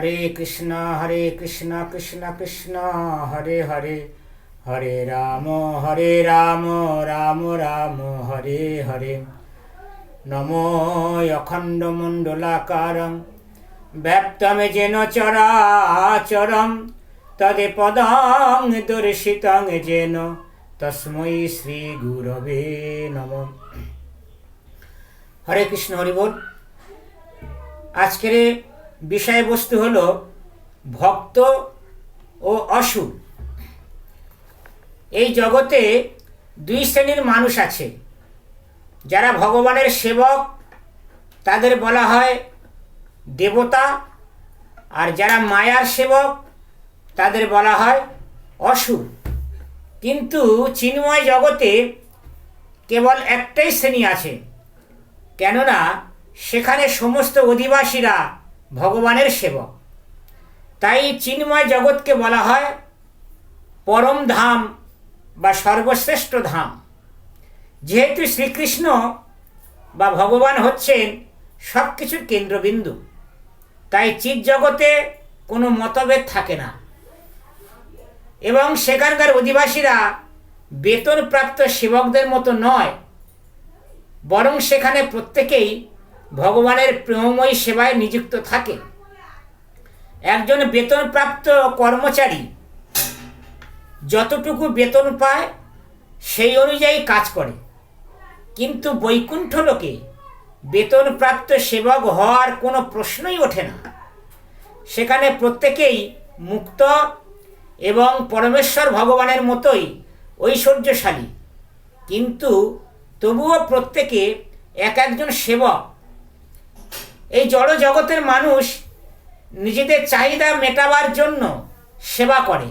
हरे कृष्णा कृष्ण कृष्ण हरे हरे, हरे राम राम राम हरे हरे। नमो अखण्डमण्डलाकारं व्याप्तं येन चराचरं तत्पदं दर्शितं येन तस्मै श्रीगुरवे नमः। हरे कृष्ण हरि बोल। आजकेर বিষয়বস্তু হলো ভক্ত ও অসুর। এই জগতে দুই শ্রেণীর মানুষ আছে। যারা ভগবানের সেবক তাদের বলা হয় দেবতা, আর যারা মায়ার সেবক তাদের বলা হয় অসুর। কিন্তু চিন্ময় জগতে কেবল একটাই শ্রেণী আছে, কেননা সেখানে সমস্ত অধিবাসীরা ভগবানের সেবক। তাই চিন্ময় জগৎকে বলা হয় পরম ধাম বা সর্বশ্রেষ্ঠ ধাম। যেহেতু শ্রীকৃষ্ণ বা ভগবান হচ্ছেন সব কিছুর কেন্দ্রবিন্দু, তাই চিৎ জগতে কোনো মতভেদ থাকে না এবং সেখানকার অধিবাসীরা বেতনপ্রাপ্ত সেবকদের মতো নয়, বরং সেখানে প্রত্যেকেই ভগবানের প্রেমময়ী সেবায় নিযুক্ত থাকে। একজন বেতনপ্রাপ্ত কর্মচারী যতটুকু বেতন পায় সেই অনুযায়ী কাজ করে, কিন্তু বৈকুণ্ঠ লোকে বেতনপ্রাপ্ত সেবক হওয়ার কোনো প্রশ্নই ওঠে না। সেখানে প্রত্যেকেই মুক্ত এবং পরমেশ্বর ভগবানের মতোই ঐশ্বর্যশালী, কিন্তু তবুও প্রত্যেকে এক একজন সেবক। এই জড় জগতের মানুষ নিজেদের চাহিদা মেটাবার জন্য সেবা করে,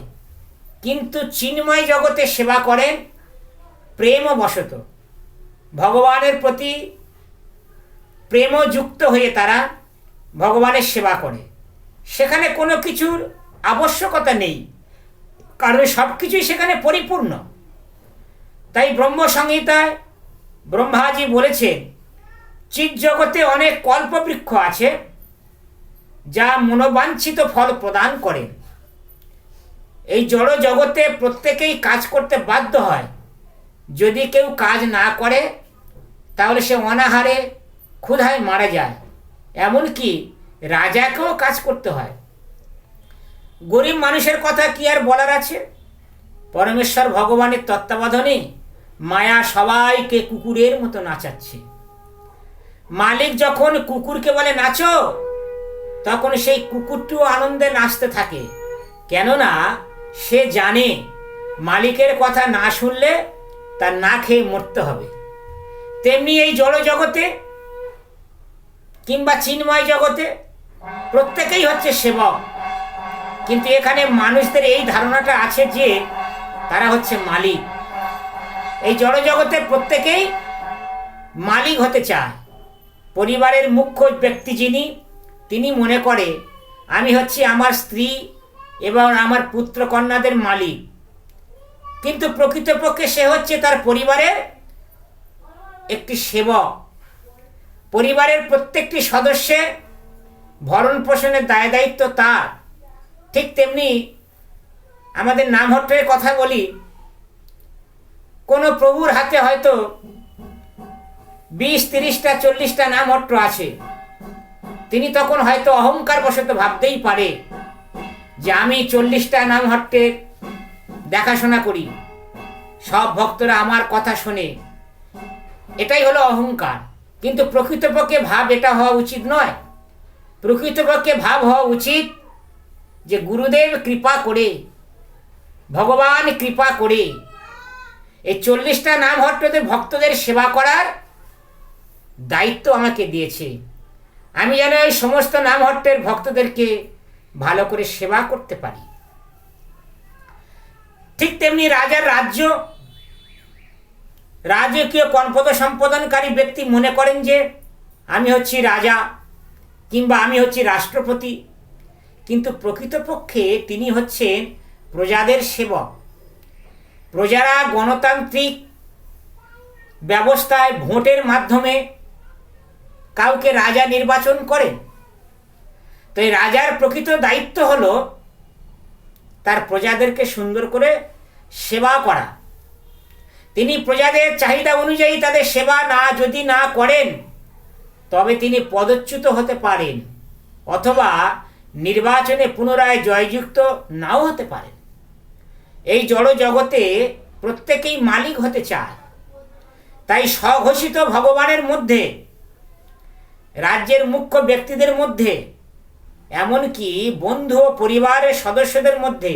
কিন্তু চিন্ময় জগতে সেবা করেন প্রেমবশত। ভগবানের প্রতি প্রেমযুক্ত হয়ে তারা ভগবানের সেবা করে। সেখানে কোনো কিছুর আবশ্যকতা নেই, কারণ সব কিছুই সেখানে পরিপূর্ণ। তাই ব্রহ্মসংহিতায় ব্রহ্মাজি বলেছেন, চিৎ জগতে অনেক কল্পবৃক্ষ আছে যা মনোবাঞ্ছিত ফল প্রদান করে। এই জড় জগতে প্রত্যেকেই কাজ করতে বাধ্য হয়। যদি কেউ কাজ না করে তাহলে সে অনাহারে ক্ষুধায় মারা যায়। এমনকি রাজাকেও কাজ করতে হয়। গরিব মানুষের কথা কি আর বলার আছে? পরমেশ্বর ভগবানের তত্ত্বাবধানে মায়া সবাইকে কুকুরের মতো নাচাচ্ছে। মালিক যখন কুকুরকে বলে নাচো, তখন সেই কুকুরটিও আনন্দে নাচতে থাকে, কেননা সে জানে মালিকের কথা না শুনলে তার না খেয়ে মরতে হবে। তেমনি এই জড় জগতে কিংবা চিন্ময় জগতে প্রত্যেকেই হচ্ছে সেবক, কিন্তু এখানে মানুষদের এই ধারণাটা আছে যে তারা হচ্ছে মালিক। এই জড় জগতে প্রত্যেকেই মালিক হতে চায়। পরিবারের মুখ্য ব্যক্তি যিনি, তিনি মনে করে আমি হচ্ছি আমার স্ত্রী এবং আমার পুত্র কন্যাদের মালিক, কিন্তু প্রকৃতপক্ষে সে হচ্ছে তার পরিবারের একটি সেবক। পরিবারের প্রত্যেকটি সদস্যের ভরণ পোষণের দায় দায়িত্ব তার। ঠিক তেমনি আমাদের নামহট্টের কথা বলি, কোনো প্রভুর হাতে হয়তো 20, 30টা 40টা নামহট্ট আছে। তিনি তখন হয়তো অহংকার বশত ভাবতেই পারে যে আমি 40টা নামহট্টের দেখাশোনা করি, সব ভক্তরা আমার কথা শোনে। এটাই হলো অহংকার। কিন্তু প্রকৃতপক্ষে ভাব এটা হওয়া উচিত নয়। প্রকৃতপক্ষে ভাব হওয়া উচিত যে গুরুদেব কৃপা করে, ভগবান কৃপা করে এই 40টা নামহট্টদের ভক্তদের সেবা করার দায়িত্ব আমাকে দিয়েছে। আমি যেন এই সমস্ত নামহট্টের ভক্তদেরকে ভালো করে সেবা করতে পারি। ঠিক তেমনি রাজার রাজ্য, রাজকীয় কনপদ সম্পাদনকারী ব্যক্তি মনে করেন যে আমি হচ্ছি রাজা কিংবা আমি হচ্ছি রাষ্ট্রপতি, কিন্তু প্রকৃতপক্ষে তিনি হচ্ছেন প্রজাদের সেবক। প্রজারা গণতান্ত্রিক ব্যবস্থায় ভোটের মাধ্যমে কাউকে রাজা নির্বাচন করেন। তো তো এই রাজার প্রকৃত দায়িত্ব হলো তার প্রজাদেরকে সুন্দর করে সেবা করা। তিনি প্রজাদের চাহিদা অনুযায়ী তাদের সেবা যদি না করেন, তবে তিনি পদচ্যুত হতে পারেন, অথবা নির্বাচনে পুনরায় জয়যুক্ত নাও হতে পারেন। এই জড় জগতে প্রত্যেকেই মালিক হতে চায়। তাই স্বঘোষিত ভগবানের মধ্যে, রাজ্যের মুখ্য ব্যক্তিদের মধ্যে, এমনকি বন্ধু ও পরিবারের সদস্যদের মধ্যে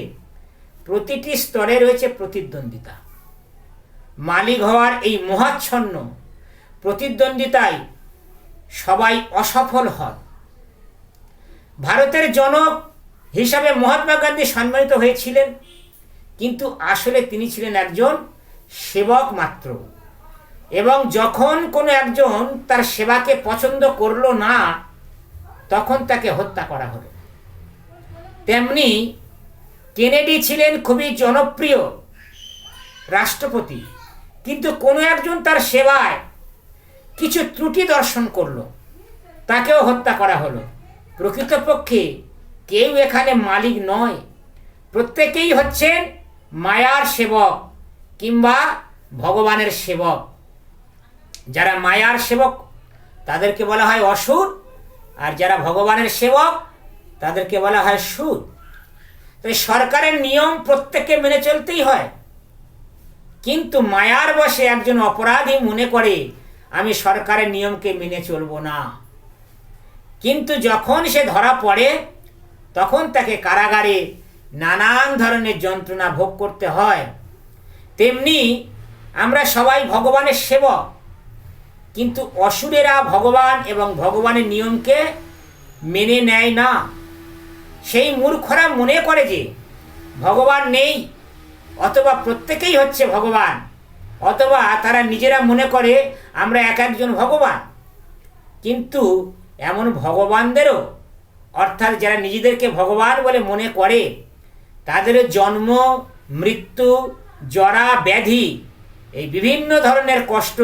প্রতিটি স্তরে রয়েছে প্রতিদ্বন্দ্বিতা। মালিক হওয়ার এই মহাচ্ছন্ন প্রতিদ্বন্দ্বিতায় সবাই অসফল হন। ভারতের জনক হিসাবে মহাত্মা গান্ধী সম্মানিত হয়েছিলেন, কিন্তু আসলে তিনি ছিলেন একজন সেবক মাত্র। এবং যখন কোনো একজন তার সেবাকে পছন্দ করল না, তখন তাকে হত্যা করা হলো। তেমনি কেনেডি ছিলেন খুবই জনপ্রিয় রাষ্ট্রপতি, কিন্তু কোনো একজন তার সেবায় কিছু ত্রুটি দর্শন করলো, তাকেও হত্যা করা হলো। প্রকৃতপক্ষে কেউ এখানে মালিক নয়, প্রত্যেকেই হচ্ছেন মায়ার সেবক কিংবা ভগবানের সেবক। যারা মায়ার সেবক তাদেরকে বলা হয় অসুর, আর যারা ভগবানের সেবক তাদেরকে বলা হয় সুর। তাই সরকারের নিয়ম প্রত্যেককে মেনে চলতেই হয়, কিন্তু মায়ার বশে একজন অপরাধী মনে করে আমি সরকারের নিয়মকে মেনে চলবো না। কিন্তু যখন সে ধরা পড়ে, তখন তাকে কারাগারে নানান ধরনের যন্ত্রণা ভোগ করতে হয়। তেমনি আমরা সবাই ভগবানের সেবক, কিন্তু অসুরেরা ভগবান এবং ভগবানের নিয়মকে মেনে নেয় না। সেই মূর্খরা মনে করে যে ভগবান নেই, অথবা প্রত্যেকেই হচ্ছে ভগবান, অথবা তারা নিজেরা মনে করে আমরা এক একজন ভগবান। কিন্তু এমন ভগবানদেরও, অর্থাৎ যারা নিজেদেরকে ভগবান বলে মনে করে, তাদেরও জন্ম, মৃত্যু, জরা, ব্যাধি, এই বিভিন্ন ধরনের কষ্ট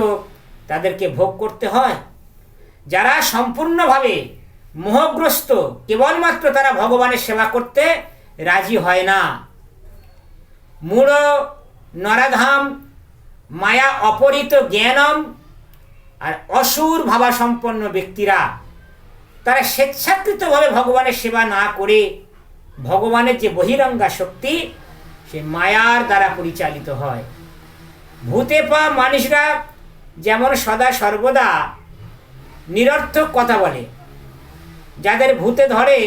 তাদেরকে ভোগ করতে হয়। যারা সম্পূর্ণভাবে মোহগ্রস্ত, কেবলমাত্র তারা ভগবানের সেবা করতে রাজি হয় না। মূঢ় নরাধাম মায়া অপরিত জ্ঞানম আর অসুর ভাবাসম্পন্ন ব্যক্তিরা, তারা স্বেচ্ছাকৃতভাবে ভগবানের সেবা না করে ভগবানের যে বহিরঙ্গা শক্তি, সে মায়ার দ্বারা পরিচালিত হয়। ভূতে পাওয়া মানুষরা যেমন সদা সর্বদা নিরর্থক কথা বলে, যাদের ভূতে ধরে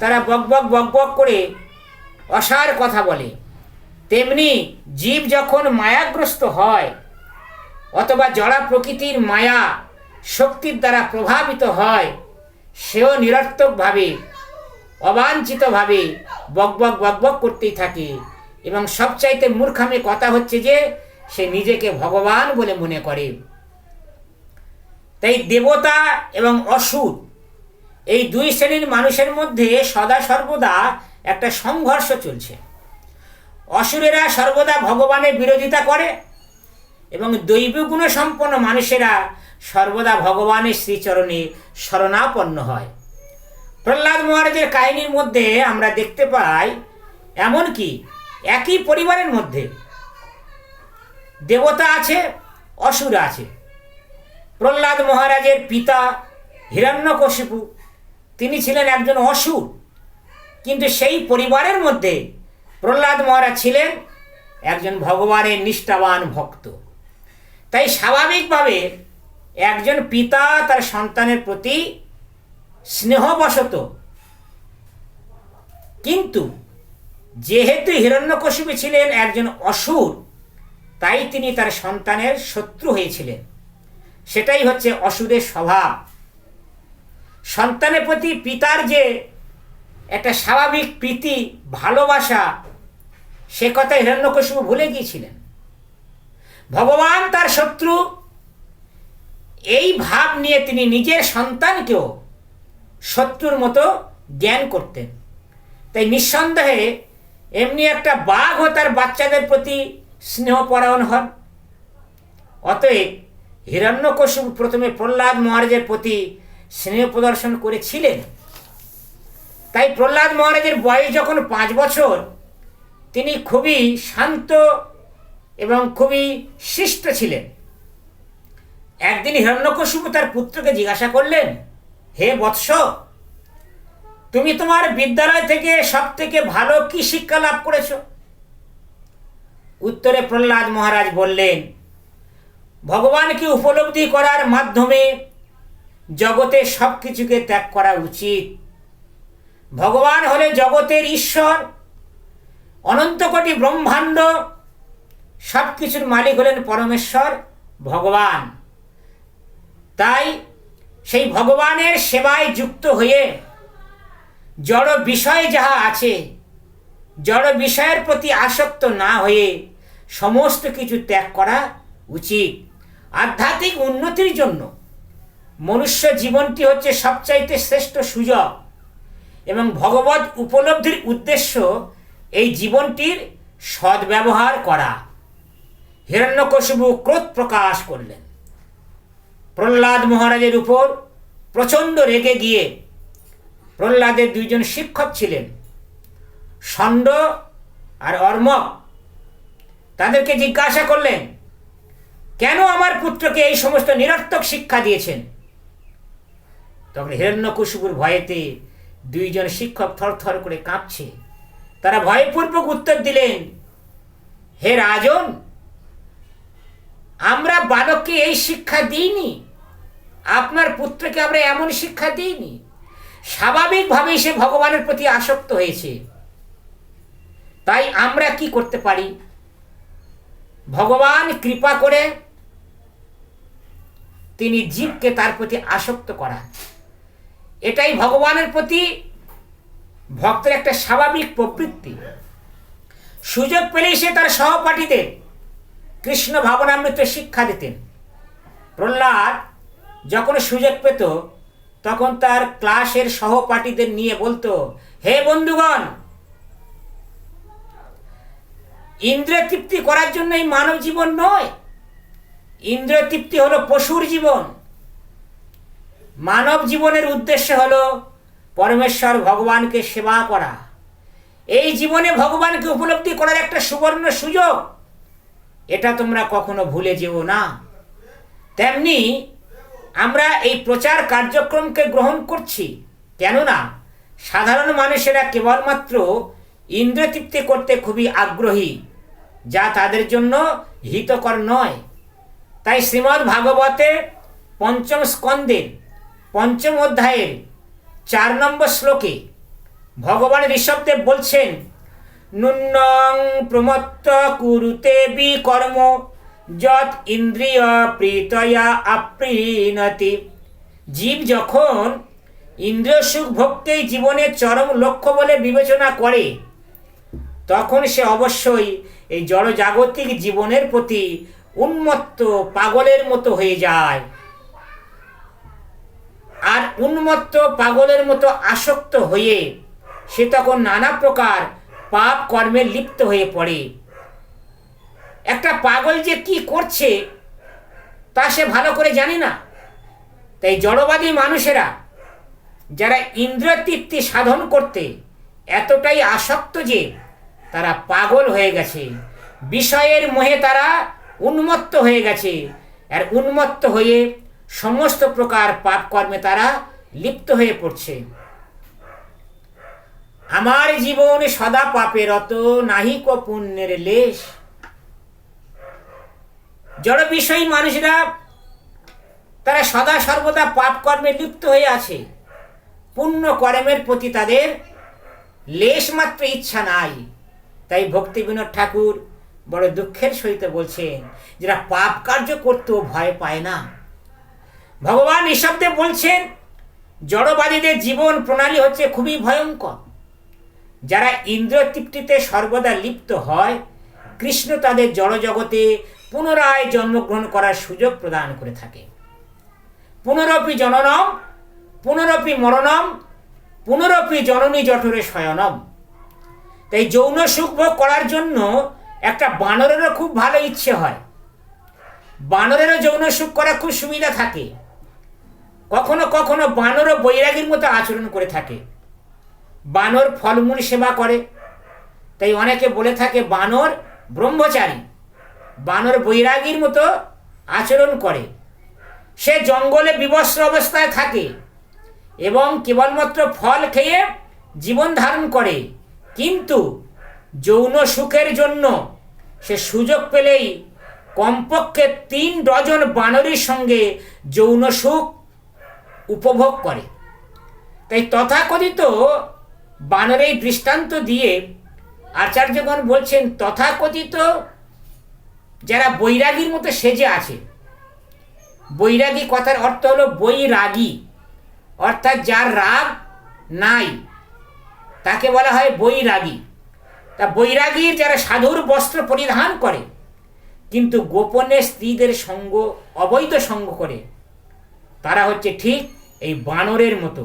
তারা বকবক বকবক করে অসার কথা বলে, তেমনি জীব যখন মায়াগ্রস্ত হয় অথবা জড়া প্রকৃতির মায়া শক্তির দ্বারা প্রভাবিত হয়, সেও নিরর্থকভাবে, অবাঞ্ছিতভাবে বকবক বকবক করতেই থাকে। এবং সবচাইতে মূর্খামি কথা হচ্ছে যে সে নিজেকে ভগবান বলে মনে করে। তাই দেবতা এবং অসুর, এই দুই শ্রেণীর মানুষের মধ্যে সদা সর্বদা একটা সংঘর্ষ চলছে। অসুরেরা সর্বদা ভগবানের বিরোধিতা করে এবং দৈব গুণ সম্পন্ন মানুষেরা সর্বদা ভগবানের শ্রীচরণে শরণাপন্ন হয়। প্রহ্লাদ মহারাজের কাহিনীর মধ্যে আমরা দেখতে পাই, এমনকি একই পরিবারের মধ্যে দেবতা আছে, অসুর আছে। প্রহ্লাদ মহারাজের পিতা হিরণ্যকশিপু, তিনি ছিলেন একজন অসুর, কিন্তু সেই পরিবারের মধ্যে প্রহ্লাদ মহারাজ ছিলেন একজন ভগবানের নিষ্ঠাবান ভক্ত। তাই স্বাভাবিকভাবে একজন পিতা তার সন্তানের প্রতি স্নেহবশত, কিন্তু যেহেতু হিরণ্যকশিপু ছিলেন একজন অসুর, তাই তিনি তার সন্তানের শত্রু হয়েছিলেন। সেটাই হচ্ছে অসুরের স্বভাব। সন্তানের প্রতি পিতার যে একটা স্বাভাবিক প্রীতি, ভালোবাসা, সে কথা হিরণ্যকশিপু ভুলে গিয়েছিলেন। ভগবান তার শত্রু, এই ভাব নিয়ে তিনি নিজের সন্তানকেও শত্রুর মতো জ্ঞান করতেন। তাই নিঃসন্দেহে এমনি একটা বাঘও তার বাচ্চাদের প্রতি স্নেহপরায়ণ হন। অতএব হিরণ্যকশিপু প্রথমে প্রহ্লাদ মহারাজের প্রতি স্নেহ প্রদর্শন করেছিলেন, তাই প্রহ্লাদ মহারাজের বয়স যখন 5 বছর, তিনি খুবই শান্ত এবং খুবই শিষ্ট ছিলেন। একদিন হিরণ্যকশিপু তার পুত্রকে জিজ্ঞাসা করলেন, হে বৎস, তুমি তোমার বিদ্যালয় থেকে সব থেকে ভালো কি শিক্ষা লাভ করেছ? উত্তরে প্রহ্লাদ মহারাজ বললেন, ভগবানকে উপলব্ধি করার মাধ্যমে জগতে সব কিছুকে ত্যাগ করা উচিত। ভগবান হলে জগতের ঈশ্বর, অনন্ত কোটি ব্রহ্মাণ্ড, সব কিছুর মালিক হলেন পরমেশ্বর ভগবান। তাই সেই ভগবানের সেবায় যুক্ত হয়ে জড় বিষয় যাহা আছে, জড় বিষয়ের প্রতি আসক্ত না হয়ে সমস্ত কিছু ত্যাগ করা উচিত। আধ্যাত্মিক উন্নতির জন্য মনুষ্য জীবনটি হচ্ছে সবচাইতে শ্রেষ্ঠ সুযোগ, এবং ভগবত উপলব্ধির উদ্দেশ্য এই জীবনটির সদ্ব্যবহার করা। হিরণ্যকশিপু ক্রোধ প্রকাশ করলেন। প্রহ্লাদ মহারাজের উপর প্রচণ্ড রেগে গিয়ে, প্রহ্লাদের 2 জন শিক্ষক ছিলেন, ষণ্ড আর অর্মক, তাদেরকে জিজ্ঞাসা করলেন, কেন আমার পুত্রকে এই সমস্ত নিরর্থক শিক্ষা দিয়েছেন? তখন হিরণ্যকশিপুর ভয়েতে 2 জন শিক্ষক থরথর করে কাঁপছে। তারা ভয়পূর্বক উত্তর দিলেন, হে রাজন, আমরা বালককে এই শিক্ষা দিইনি, আপনার পুত্রকে আমরা এমন শিক্ষা দিইনি। স্বাভাবিকভাবেই সে ভগবানের প্রতি আসক্ত হয়েছে। তাই আমরা কি করতে পারি? ভগবান কৃপা করে তিনি জীবকে তার প্রতি আসক্ত করা, এটাই ভগবানের প্রতি ভক্তের একটা স্বাভাবিক প্রবৃত্তি। সুযোগ পেলেই সে তার সহপাঠীদের কৃষ্ণ ভাবনামৃত শিক্ষা দিতেন। প্রহ্লাদ যখন সুযোগ পেত তখন তার ক্লাসের সহপাঠীদের নিয়ে বলতো, হে বন্ধুগণ, ইন্দ্রিয় তৃপ্তি করার জন্য এই মানব জীবন নয়, ইন্দ্রিয় তৃপ্তি হলো পশুর জীবন। মানব জীবনের উদ্দেশ্য হলো পরমেশ্বর ভগবানকে সেবা করা। এই জীবনে ভগবানকে উপলব্ধি করার একটা সুবর্ণ সুযোগ, এটা তোমরা কখনো ভুলে যেও না। তেমনি আমরা এই প্রচার কার্যক্রমকে গ্রহণ করছি, কেননা সাধারণ মানুষেরা কেবলমাত্র ইন্দ্রিয় তৃপ্তি করতে খুবই আগ্রহী, যা তাদের জন্য হিতকর নয়। তাই শ্রীমদ্ ভাগবতে 5ম স্কন্ধের 5ম অধ্যায়ের 4 নম্বর শ্লোকে ভগবান ঋষভদেব বলছেন, নুন্নং প্রমত্ত কুরুতে বিকর্ম যৎ ইন্দ্রিয় প্রীতয়া অপ্রীণতি। জীব যখন ইন্দ্রিয় সুখ ভোগকেই জীবনের চরম লক্ষ্য বলে বিবেচনা করে, তখন সে অবশ্যই এই জড়জাগতিক জীবনের প্রতি উন্মত্ত পাগলের মতো হয়ে যায়। আর উন্মত্ত পাগলের মতো আসক্ত হয়ে সে তখন নানা প্রকার পাপ কর্মে লিপ্ত হয়ে পড়ে। একটা পাগল যে কি করছে তা সে ভালো করে জানে না। তাই জড়বাদী মানুষেরা যারা ইন্দ্রিয় তৃপ্তি সাধন করতে এতটাই আসক্ত যে তারা পাগল হয়ে গেছে, বিষয়ের মোহে তারা উন্মত্ত হয়ে গেছে, আর উন্মত্ত হয়ে সমস্ত প্রকার পাপ কর্মে তারা লিপ্ত হয়ে পড়ছে। আমার জীবন সদা পাপের রত, নাহিক পুণ্যের লেশ। জড় বিষয়ী মানুষরা তারা সদা সর্বদা পাপ কর্মে লিপ্ত হয়ে আছে, পুণ্য কর্মের প্রতি তাদের লেশ মাত্র ইচ্ছা নাই। তাই ভক্তি বিনোদ ঠাকুর বড় দুঃখের সহিত বলছেন, যারা পাপ কার্য করতেও ভয় পায় না। ভগবান ঋষভদেব বলছেন, জড়বাদীদের জীবন প্রণালী হচ্ছে খুবই ভয়ঙ্কর। যারা ইন্দ্রিয় তৃপ্তিতে সর্বদা লিপ্ত হয়, কৃষ্ণ তাদের জড়জগতে পুনরায় জন্মগ্রহণ করার সুযোগ প্রদান করে থাকে। পুনরপি জননম পুনরপি মরণম পুনরপি জননী জঠরে শয়নম। তাই যৌন সুখ ভোগ করার জন্য একটা বানরেরও খুব ভালো ইচ্ছে হয়। বানরেরও যৌন সুখ করা খুব সুবিধা থাকে। কখনো কখনো বানরও বৈরাগীর মতো আচরণ করে থাকে। বানর ফলমূল সেবা করে, তাই অনেকে বলে থাকে বানর ব্রহ্মচারী, বানর বৈরাগীর মতো আচরণ করে। সে জঙ্গলে বিবস্ত্র অবস্থায় থাকে এবং কেবলমাত্র ফল খেয়ে জীবন ধারণ করে, কিন্তু যৌন সুখের জন্য সে সুযোগ পেলেই কমপক্ষে 3 ডজন বানরের সঙ্গে যৌন সুখ উপভোগ করে। তাই তথাকথিত বানরের দৃষ্টান্ত দিয়ে আচার্যগণ বলছেন তথাকথিত যারা বৈরাগীর মতো সেজে আছে, বৈরাগী কথার অর্থ হলো বৈরাগী, অর্থাৎ যার রাগ নাই তাকে বলা হয় বৈরাগী। তা বৈরাগীর যারা সাধুর বস্ত্র পরিধান করে কিন্তু গোপনে স্ত্রীদের সঙ্গ, অবৈধ সঙ্গ করে, তারা হচ্ছে ঠিক এই বানরের মতো।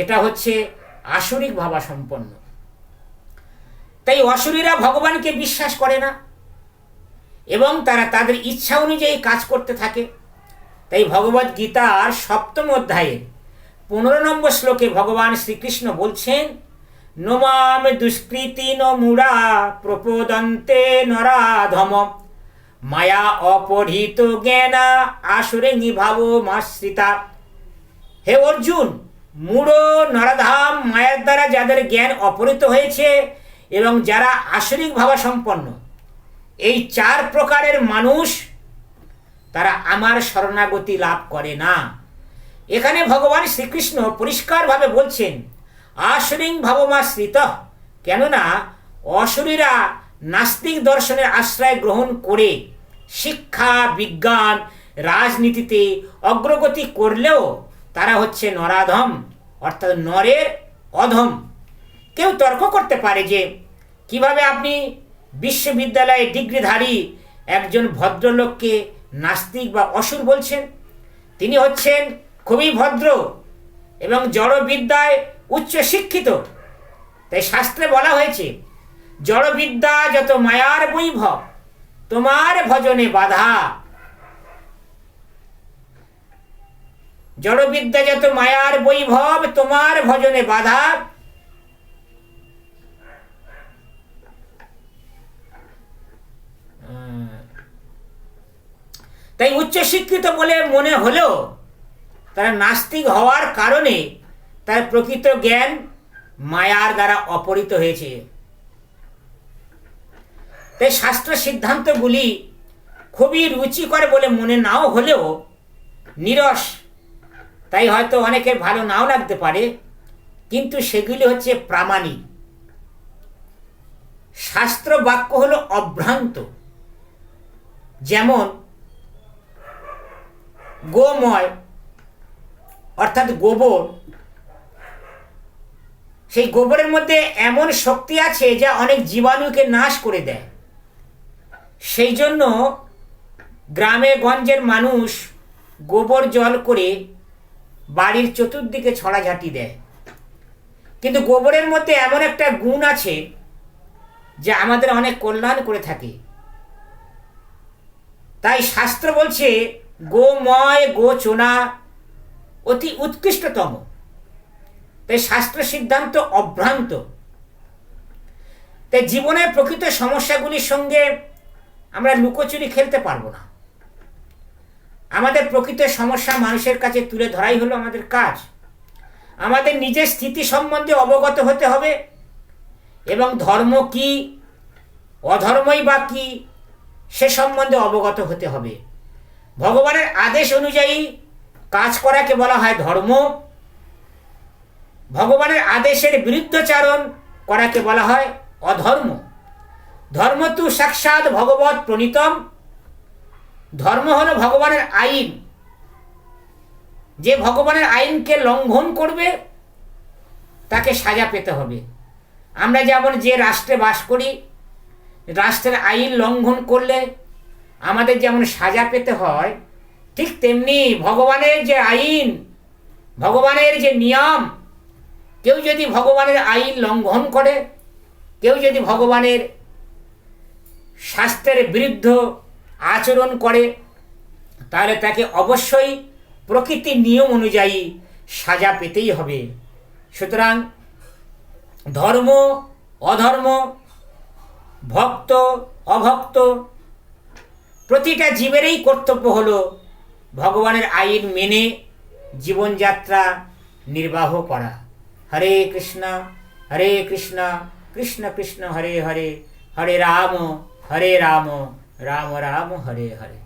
এটা হচ্ছে আসরিক ভাবাসম্পন্ন। তাই অসুরীরা ভগবানকে বিশ্বাস করে না এবং তারা তাদের ইচ্ছা অনুযায়ী কাজ করতে থাকে। তাই ভগবদ গীতার 7ম অধ্যায়ে 15 নম্বর শ্লোকে ভগবান শ্রীকৃষ্ণ বলছেন, নোমাম দুষ্কৃতি ন মূঢ়া প্রপদন্তে নরাধম মায়া অপহৃত জ্ঞানা আসুরে নিভাব মাশ্রিতা। হে অর্জুন, মূঢ় নরাধাম মায়ার দ্বারা যাদের জ্ঞান অপহৃত হয়েছে এবং যারা আসরিক ভাবাসম্পন্ন, এই 4 প্রকারের মানুষ তারা আমার শরণাগতি লাভ করে না। এখানে ভগবান শ্রীকৃষ্ণ পরিষ্কারভাবে বলছেন আসরিং ভাবমাশ্রিত, কেননা অসুরীরা নাস্তিক দর্শনের আশ্রয় গ্রহণ করে শিক্ষা, বিজ্ঞান, রাজনীতিতে অগ্রগতি করলেও তারা হচ্ছে নরাধম, অর্থাৎ নরের অধম। কেউ তর্ক করতে পারে যে কিভাবে আপনি বিশ্ববিদ্যালয়ে ডিগ্রিধারী একজন ভদ্রলোককে নাস্তিক বা অসুর বলছেন? তিনি হচ্ছেন খুবই ভদ্র এবং জড়বিদ্যায় উচ্চ শিক্ষিত। তাই শাস্ত্রে বলা হয়েছে জড়বিদ্যা যত মায়ার বৈভব তোমার ভজনে বাধা। জড়বিদ্যা যত মায়ার বৈভব তোমার ভজনে বাধা। তাই উচ্চশিক্ষিত বলে মনে হলেও তারা নাস্তিক হওয়ার কারণে তার প্রকৃত জ্ঞান মায়ার দ্বারা অপহৃত হয়েছে। তাই শাস্ত্র সিদ্ধান্তগুলি খুবই রুচিকর বলে মনে নাও হলেও নিরস, তাই হয়তো অনেকের ভালো নাও লাগতে পারে, কিন্তু সেগুলি হচ্ছে প্রামাণিক। শাস্ত্র বাক্য হলো অভ্রান্ত। যেমন গোময় অর্থাৎ গোবর, সেই গোবরের মধ্যে এমন শক্তি আছে যা অনেক জীবাণুকে নাশ করে দেয়। সেই জন্য গ্রামে গঞ্জের মানুষ গোবর জল করে বাড়ির চতুর্দিকে ছড়াঝাটি দেয়। কিন্তু গোবরের মধ্যে এমন একটা গুণ আছে যা আমাদের অনেক কল্যাণ করে থাকে। তাই শাস্ত্র বলছে গোময় গোচনা অতি উৎকৃষ্টতম। তাই শাস্ত্র সিদ্ধান্ত অভ্রান্ত। তাই জীবনের প্রকৃত সমস্যাগুলির সঙ্গে আমরা লুকোচুরি খেলতে পারবো না। আমাদের প্রকৃত সমস্যা মানুষের কাছে তুলে ধরাই হলো আমাদের কাজ। আমাদের নিজের স্থিতি সম্বন্ধে অবগত হতে হবে এবং ধর্ম কি অধর্মই বা কি সে সম্বন্ধে অবগত হতে হবে। ভগবানের আদেশ অনুযায়ী কাজ করাকে বলা হয় ধর্ম, ভগবানের আদেশের বিরুদ্ধাচরণ করাকে বলা হয় অধর্ম। ধর্ম তু সাক্ষাৎ ভগবৎ প্রণীতম। ধর্ম হলো ভগবানের আইন। যে ভগবানের আইনকে লঙ্ঘন করবে তাকে সাজা পেতে হবে। আমরা যেমন যে রাষ্ট্রে বাস করি, রাষ্ট্রের আইন লঙ্ঘন করলে আমাদের যেমন সাজা পেতে হয়, ঠিক তেমনি ভগবানের যে আইন, ভগবানের যে নিয়ম, কেউ যদি ভগবানের আইন লঙ্ঘন করে, কেউ যদি ভগবানের শাস্ত্রের বিরুদ্ধ আচরণ করে, তাহলে তাকে অবশ্যই প্রকৃতির নিয়ম অনুযায়ী সাজা পেতেই হবে। সুতরাং ধর্ম অধর্ম, ভক্ত অভক্ত, প্রতিটা জীবেরই কর্তব্য হলো ভগবানের আইন মেনে জীবনযাত্রা নির্বাহ করা। হরে কৃষ্ণ কৃষ্ণ কৃষ্ণ হরে হরে, হরে রাম রাম রাম হরে হরে।